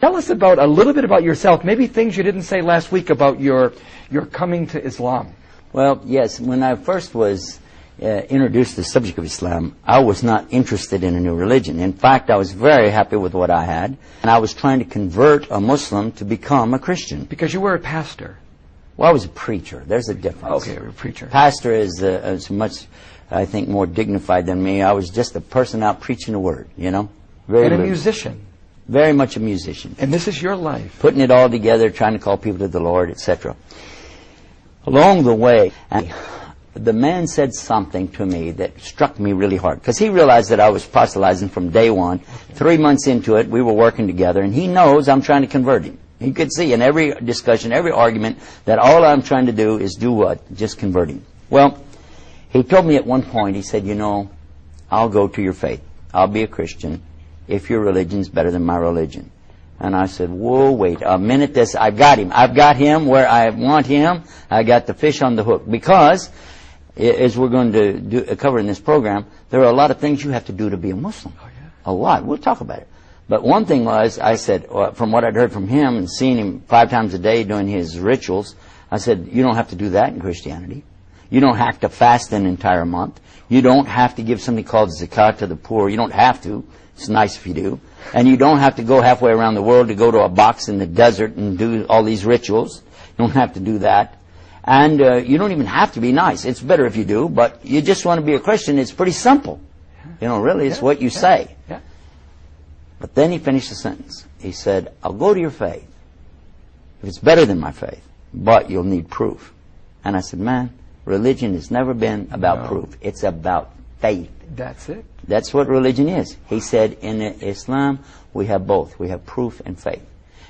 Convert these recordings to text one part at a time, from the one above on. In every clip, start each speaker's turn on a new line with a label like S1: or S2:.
S1: Tell us about a little bit about yourself, maybe things you didn't say last week about your coming to Islam.
S2: Well, yes, when I first was introduced to the subject of Islam, I was not interested in a new religion. In fact, I was very happy with what I had, and I was trying to convert a Muslim to become a Christian.
S1: Because you were a pastor.
S2: Well, I was a preacher. There's a difference.
S1: Okay, you're a preacher.
S2: Pastor is much, I think, more dignified than me. I was just a person out preaching the word, you know.
S1: And a musician.
S2: Very much a musician.
S1: And this is your life.
S2: Putting it all together, trying to call people to the Lord, etc. Along the way, the man said something to me that struck me really hard. Because he realized that I was proselytizing from day one. 3 months into it, we were working together, and he knows I'm trying to convert him. He could see in every discussion, every argument, that all I'm trying to do is do what? Just convert him. Well, he told me at one point, he said, you know, I'll go to your faith. I'll be a Christian if your religion's better than my religion. And I said, whoa, wait a minute, I've got him. I've got him where I want him. I got the fish on the hook. Because, as we're going to cover in this program, there are a lot of things you have to do to be a Muslim.
S1: Oh, yeah.
S2: A lot. We'll talk about it. But one thing was, I said, from what I'd heard from him and seen him 5 times a day doing his rituals, I said, you don't have to do that in Christianity. You don't have to fast an entire month. You don't have to give something called zakat to the poor. You don't have to. It's nice if you do. And you don't have to go halfway around the world to go to a box in the desert and do all these rituals. You don't have to do that. And you don't even have to be nice. It's better if you do, but you just want to be a Christian. It's pretty simple. You know, really, it's what you say.
S1: Yeah.
S2: But then he finished the sentence. He said, I'll go to your faith if it's better than my faith, but you'll need proof. And I said, man, religion has never been about proof. It's about faith.
S1: That's it.
S2: That's what religion is. He said, in Islam, we have both. We have proof and faith.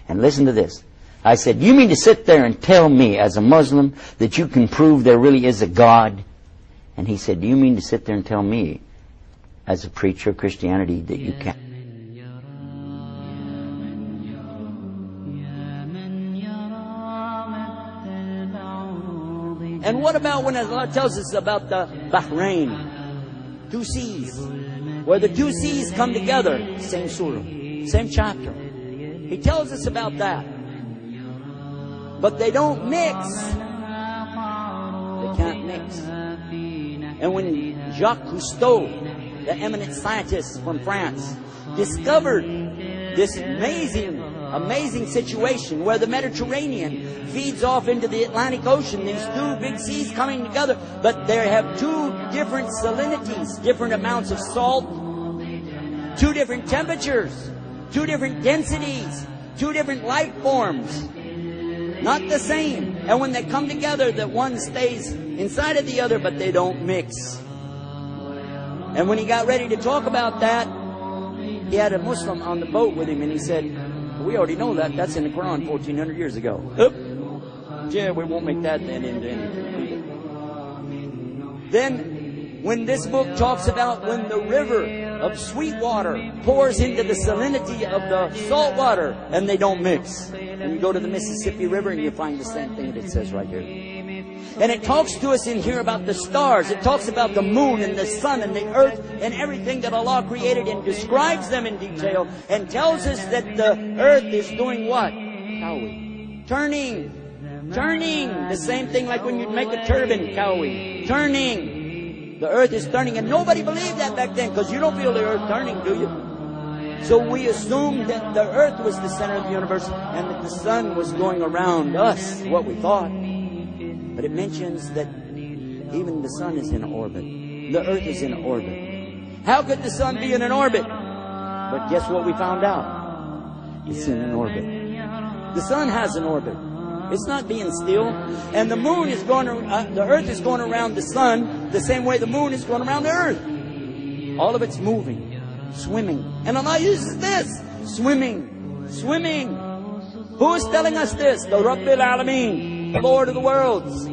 S2: And listen to this. I said, you mean to sit there and tell me as a Muslim that you can prove there really is a God? And he said, do you mean to sit there and tell me as a preacher of Christianity that you can't? And what about when Allah tells us about the Bahrain? 2 seas. Where the 2 seas come together. Same surah. Same chapter. He tells us about that. But they don't mix. They can't mix. And when Jacques Cousteau, the eminent scientist from France, discovered this amazing situation where the Mediterranean feeds off into the Atlantic Ocean, these 2 big seas coming together, but they have 2 different salinities, different amounts of salt, 2 different temperatures, 2 different densities, 2 different life forms, not the same. And when they come together, the one stays inside of the other, but they don't mix. And when he got ready to talk about that, he had a Muslim on the boat with him, and he said, we already know that. That's in the Quran 1,400 years ago. Yeah, we won't make that then into anything. Then, when this book talks about when the river of sweet water pours into the salinity of the salt water, and they don't mix. And you go to the Mississippi River, and you find the same thing that it says right here. And it talks to us in here about the stars. It talks about the moon and the sun and the earth and everything that Allah created, and describes them in detail, and tells us that the earth is doing what? Kawi. Turning. The same thing like when you make a turban, kawi. Turning. The earth is turning. And nobody believed that back then, because you don't feel the earth turning, do you? So we assumed that the earth was the center of the universe and that the sun was going around us, what we thought. But it mentions that even the sun is in orbit. The earth is in orbit. How could the sun be in an orbit? But guess what we found out? It's in an orbit. The sun has an orbit. It's not being still. And the moon is going, the earth is going around the sun the same way the moon is going around the earth. All of it's moving, swimming. And Allah uses this, swimming. Who is telling us this? The Rabbil Alameen, the Lord of the worlds.